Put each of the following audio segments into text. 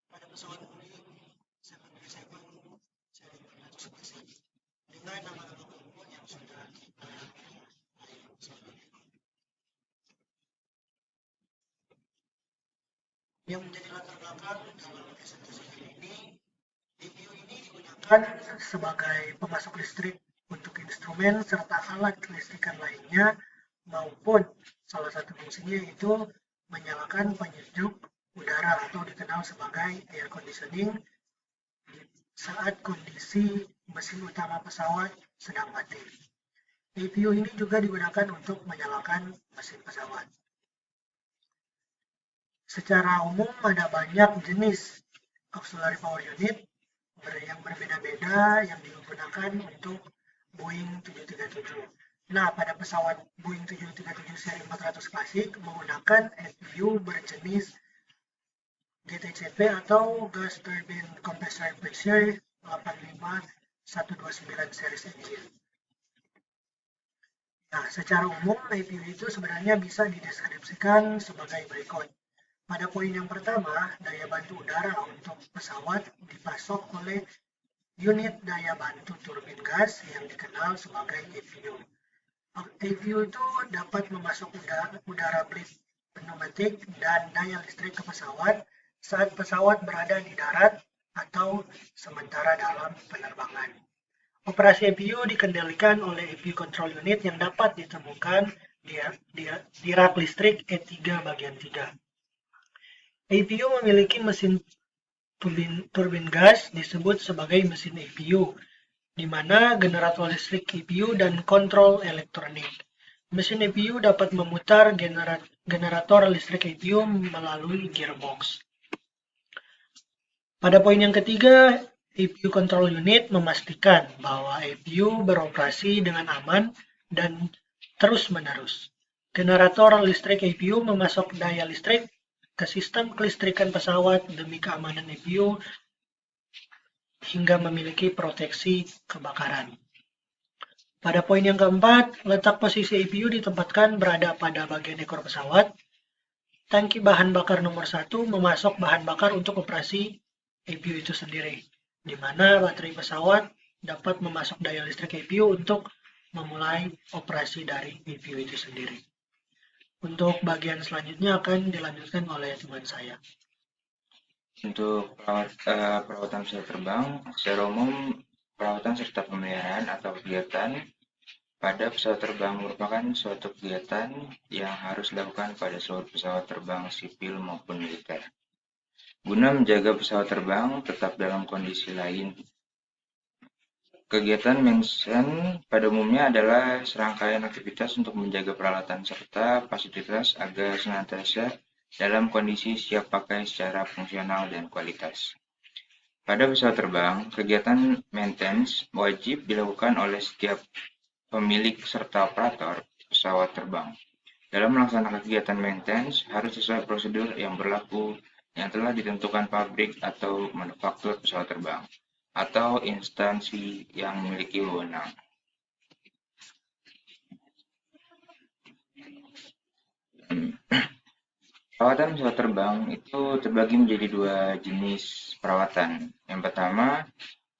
pada pesawat Boeing 737 seri 400 dengan nama-nama umum yang sudah kita yang menjadi latar belakang dalam presentasi ini. APU ini digunakan sebagai pemasok listrik untuk instrumen serta alat kelistrikan lainnya, maupun salah satu fungsinya yaitu menyalakan penyejuk udara atau dikenal sebagai air conditioning saat kondisi mesin utama pesawat sedang mati. APU ini juga digunakan untuk menyalakan mesin pesawat. Secara umum ada banyak jenis auxiliary power unit yang berbeda-beda yang digunakan untuk Boeing 737. Nah, pada pesawat Boeing 737 seri 400 klasik menggunakan APU berjenis GTCP atau Gas Turbine Compressor Pressure 85129 series engine. Nah, secara umum APU itu sebenarnya bisa dideskripsikan sebagai berikut. Pada poin yang pertama, daya bantu udara untuk pesawat dipasok oleh unit daya bantu turbin gas yang dikenal sebagai APU. APU itu dapat memasok udara blip pneumatik dan daya listrik ke pesawat saat pesawat berada di darat atau sementara dalam penerbangan. Operasi APU dikendalikan oleh APU Control Unit yang dapat ditemukan di rak listrik E3 bagian 3. APU memiliki mesin turbin gas disebut sebagai mesin APU, di mana generator listrik APU dan kontrol elektronik. Mesin APU dapat memutar generator listrik APU melalui gearbox. Pada poin yang ketiga, APU Control Unit memastikan bahwa APU beroperasi dengan aman dan terus-menerus. Generator listrik APU memasok daya listrik ke sistem kelistrikan pesawat demi keamanan APU hingga memiliki proteksi kebakaran. Pada poin yang keempat, letak posisi APU ditempatkan berada pada bagian ekor pesawat. Tangki bahan bakar nomor 1 memasok bahan bakar untuk operasi APU itu sendiri, di mana baterai pesawat dapat memasok daya listrik APU untuk memulai operasi dari APU itu sendiri. Untuk bagian selanjutnya akan dilanjutkan oleh teman saya. Untuk perawatan pesawat terbang, secara umum perawatan serta pemeliharaan atau kegiatan pada pesawat terbang merupakan suatu kegiatan yang harus dilakukan pada seluruh pesawat terbang sipil maupun militer, guna menjaga pesawat terbang tetap dalam kondisi lain. Kegiatan maintenance pada umumnya adalah serangkaian aktivitas untuk menjaga peralatan serta fasilitas agar senantiasa dalam kondisi siap pakai secara fungsional dan kualitas. Pada pesawat terbang, kegiatan maintenance wajib dilakukan oleh setiap pemilik serta operator pesawat terbang. Dalam melaksanakan kegiatan maintenance harus sesuai prosedur yang berlaku yang telah ditentukan pabrik atau manufaktur pesawat terbang atau instansi yang memiliki wewenang. Perawatan pesawat terbang itu terbagi menjadi dua jenis perawatan. Yang pertama,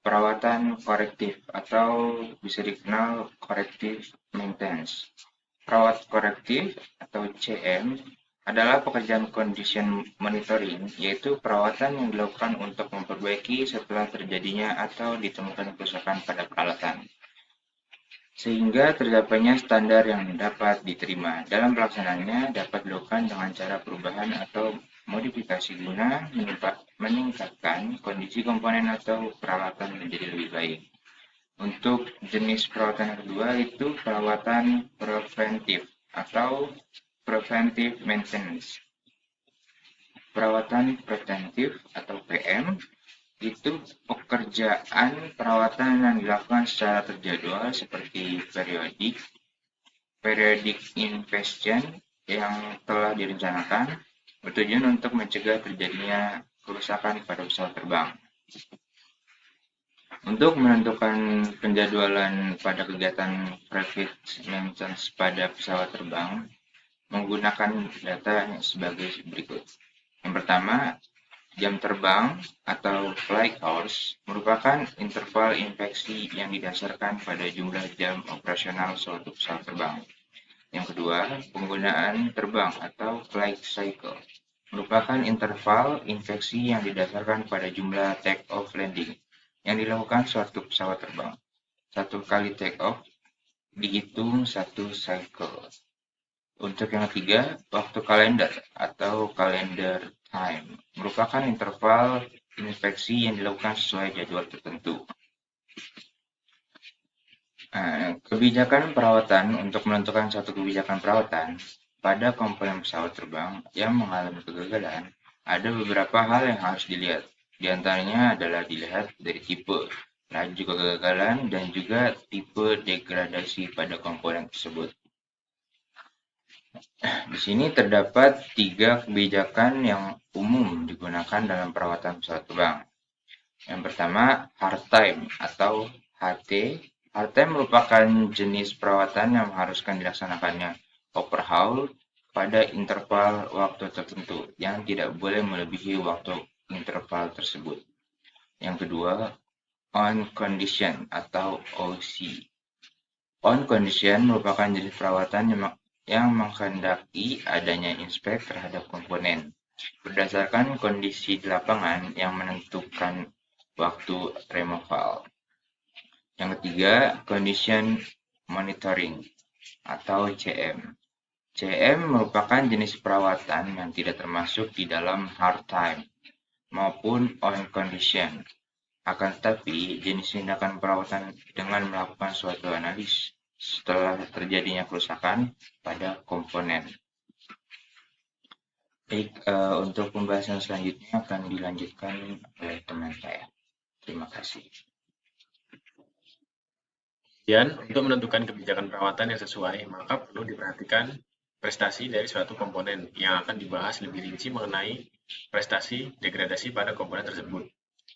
perawatan korektif atau bisa dikenal corrective maintenance. Perawat korektif atau CM adalah pekerjaan condition monitoring, yaitu perawatan yang dilakukan untuk memperbaiki setelah terjadinya atau ditemukan kerusakan pada peralatan, sehingga tercapainya standar yang dapat diterima. Dalam pelaksanaannya dapat dilakukan dengan cara perubahan atau modifikasi guna meningkatkan kondisi komponen atau peralatan menjadi lebih baik. Untuk jenis perawatan yang kedua itu perawatan preventif atau preventive maintenance. Perawatan preventif atau PM itu pekerjaan perawatan yang dilakukan secara terjadwal seperti periodic inspection yang telah direncanakan bertujuan untuk mencegah terjadinya kerusakan pada pesawat terbang. Untuk menentukan penjadwalan pada kegiatan preventive maintenance pada pesawat terbang, menggunakan data sebagai berikut. Yang pertama, jam terbang atau flight hours merupakan interval infeksi yang didasarkan pada jumlah jam operasional suatu pesawat terbang. Yang kedua, penggunaan terbang atau flight cycle merupakan interval infeksi yang didasarkan pada jumlah take off landing yang dilakukan suatu pesawat terbang. Satu kali take off dihitung satu cycle. Untuk yang ketiga, waktu kalender atau calendar time merupakan interval infeksi yang dilakukan sesuai jadwal tertentu. Kebijakan perawatan untuk menentukan suatu kebijakan perawatan pada komponen pesawat terbang yang mengalami kegagalan, ada beberapa hal yang harus dilihat. Di antaranya adalah dilihat dari tipe, laju kegagalan, dan juga tipe degradasi pada komponen tersebut. Di sini terdapat 3 kebijakan yang umum digunakan dalam perawatan pesawat terbang. Yang pertama, hard time atau HT. Hard time merupakan jenis perawatan yang mengharuskan dilaksanakannya overhaul pada interval waktu tertentu yang tidak boleh melebihi waktu interval tersebut. Yang kedua, on condition atau OC. On condition merupakan jenis perawatan yang menghendaki adanya inspek terhadap komponen berdasarkan kondisi di lapangan yang menentukan waktu removal. Yang ketiga, condition monitoring atau CM. CM merupakan jenis perawatan yang tidak termasuk di dalam hard time maupun on condition. Akan tetapi, jenis tindakan perawatan dengan melakukan suatu analis setelah terjadinya kerusakan pada komponen. Baik, untuk pembahasan selanjutnya akan dilanjutkan oleh teman saya. Terima kasih. Kemudian, untuk menentukan kebijakan perawatan yang sesuai, maka perlu diperhatikan prestasi dari suatu komponen yang akan dibahas lebih rinci mengenai prestasi degradasi pada komponen tersebut.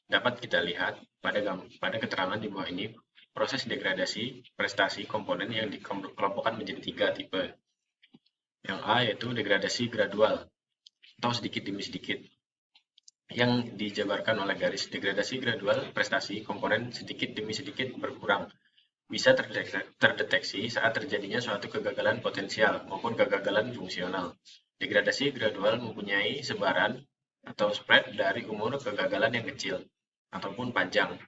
Dapat kita lihat pada keterangan di bawah ini, proses degradasi prestasi komponen yang dikelompokkan menjadi 3 tipe. Yang A yaitu degradasi gradual atau sedikit demi sedikit, yang dijabarkan oleh garis. Degradasi gradual prestasi komponen sedikit demi sedikit berkurang, bisa terdeteksi saat terjadinya suatu kegagalan potensial maupun kegagalan fungsional. Degradasi gradual mempunyai sebaran atau spread dari umur kegagalan yang kecil ataupun panjang.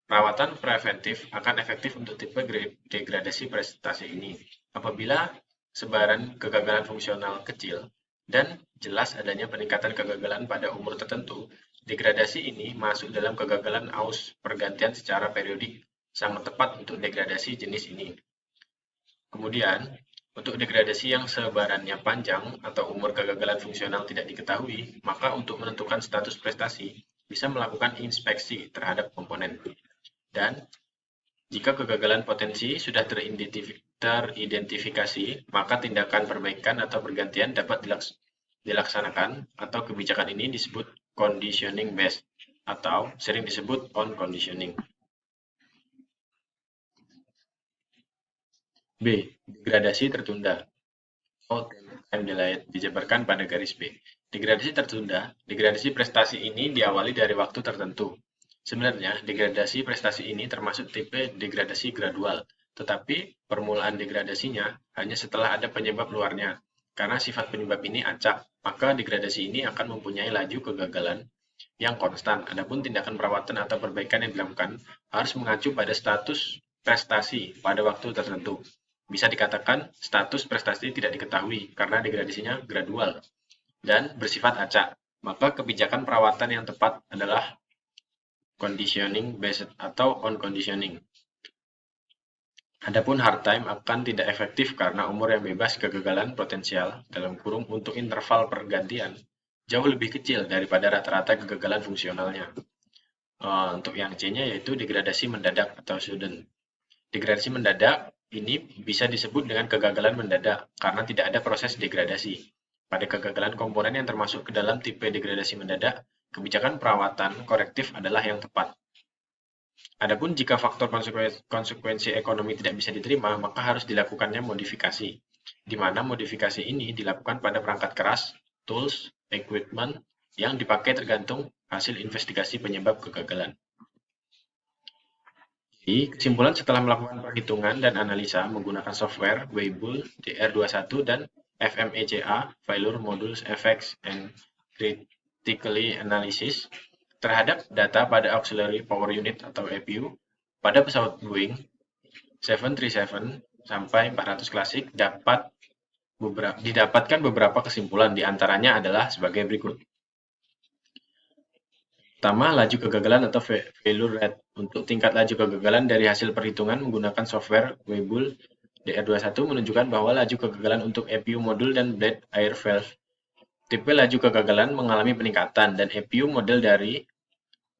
Perawatan preventif akan efektif untuk tipe degradasi prestasi ini apabila sebaran kegagalan fungsional kecil dan jelas adanya peningkatan kegagalan pada umur tertentu. Degradasi ini masuk dalam kegagalan aus pergantian secara periodik, sangat tepat untuk degradasi jenis ini. Kemudian, untuk degradasi yang sebarannya panjang atau umur kegagalan fungsional tidak diketahui, maka untuk menentukan status prestasi bisa melakukan inspeksi terhadap komponen. Dan jika kegagalan potensi sudah teridentifikasi, maka tindakan perbaikan atau pergantian dapat dilaksanakan, atau kebijakan ini disebut conditioning based atau sering disebut on conditioning. B. Degradasi tertunda atau time delayed dijabarkan pada garis B. Degradasi tertunda, degradasi prestasi ini diawali dari waktu tertentu. Sebenarnya, degradasi prestasi ini termasuk tipe degradasi gradual, tetapi permulaan degradasinya hanya setelah ada penyebab luarnya. Karena sifat penyebab ini acak, maka degradasi ini akan mempunyai laju kegagalan yang konstan. Adapun tindakan perawatan atau perbaikan yang dilakukan harus mengacu pada status prestasi pada waktu tertentu. Bisa dikatakan status prestasi tidak diketahui karena degradasinya gradual dan bersifat acak. Maka kebijakan perawatan yang tepat adalah conditioning based atau on conditioning. Adapun hard time akan tidak efektif karena umur yang bebas kegagalan potensial dalam kurung untuk interval pergantian jauh lebih kecil daripada rata-rata kegagalan fungsionalnya. Untuk yang C-nya yaitu degradasi mendadak atau sudden. Degradasi mendadak ini bisa disebut dengan kegagalan mendadak karena tidak ada proses degradasi. Pada kegagalan komponen yang termasuk ke dalam tipe degradasi mendadak, kebijakan perawatan korektif adalah yang tepat. Adapun jika faktor konsekuensi ekonomi tidak bisa diterima, maka harus dilakukannya modifikasi. di mana modifikasi ini dilakukan pada perangkat keras, tools, equipment yang dipakai tergantung hasil investigasi penyebab kegagalan. Jadi, kesimpulan setelah melakukan perhitungan dan analisa menggunakan software Weibull DR21 dan FMECA Failure Modules Effects and Critically Analysis terhadap data pada Auxiliary Power Unit atau APU pada pesawat Boeing 737 sampai 400 klasik didapatkan beberapa kesimpulan, diantaranya adalah sebagai berikut. Pertama, laju kegagalan atau failure rate. Untuk tingkat laju kegagalan dari hasil perhitungan menggunakan software Weibull DR21 menunjukkan bahwa laju kegagalan untuk APU modul dan blade air valve tipe laju kegagalan mengalami peningkatan, dan APU model dari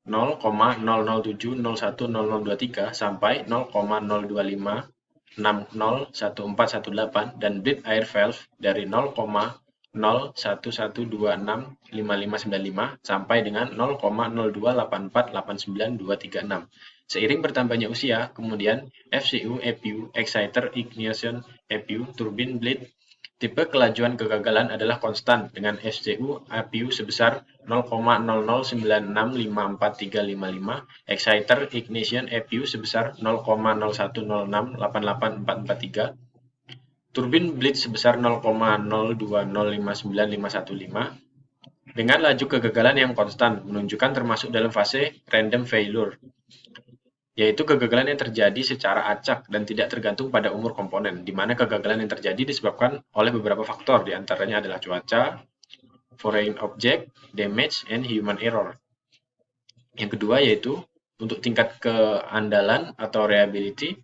0,007010023 sampai 0,025601418 dan bleed air valve dari 0,011265595 sampai dengan 0,028489236. Seiring bertambahnya usia, kemudian FCU, APU, Exciter, Ignition, APU, Turbine Bleed, tipe kelajuan kegagalan adalah konstan dengan FCU APU sebesar 0,009654355, Exciter Ignition APU sebesar 0,0106884443, Turbine Bleed sebesar 0,020595515 dengan laju kegagalan yang konstan menunjukkan termasuk dalam fase random failure, yaitu kegagalan yang terjadi secara acak dan tidak tergantung pada umur komponen, di mana kegagalan yang terjadi disebabkan oleh beberapa faktor, diantaranya adalah cuaca, foreign object, damage, and human error. Yang kedua yaitu untuk tingkat keandalan atau reliability.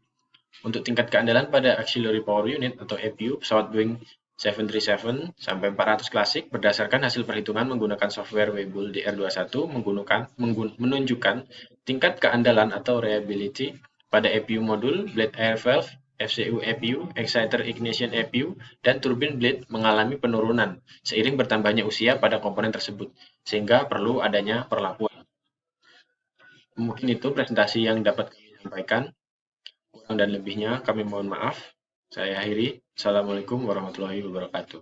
Untuk tingkat keandalan pada Auxiliary Power Unit atau APU pesawat Boeing 737 sampai 400 klasik berdasarkan hasil perhitungan menggunakan software Weibull DR21 menunjukkan tingkat keandalan atau reliability pada APU modul, blade air valve, FCU APU, Exciter Ignition APU, dan turbine blade mengalami penurunan seiring bertambahnya usia pada komponen tersebut, sehingga perlu adanya perlakuan. Mungkin itu presentasi yang dapat kami sampaikan. Kurang dan lebihnya kami mohon maaf. Saya akhiri. Assalamualaikum warahmatullahi wabarakatuh.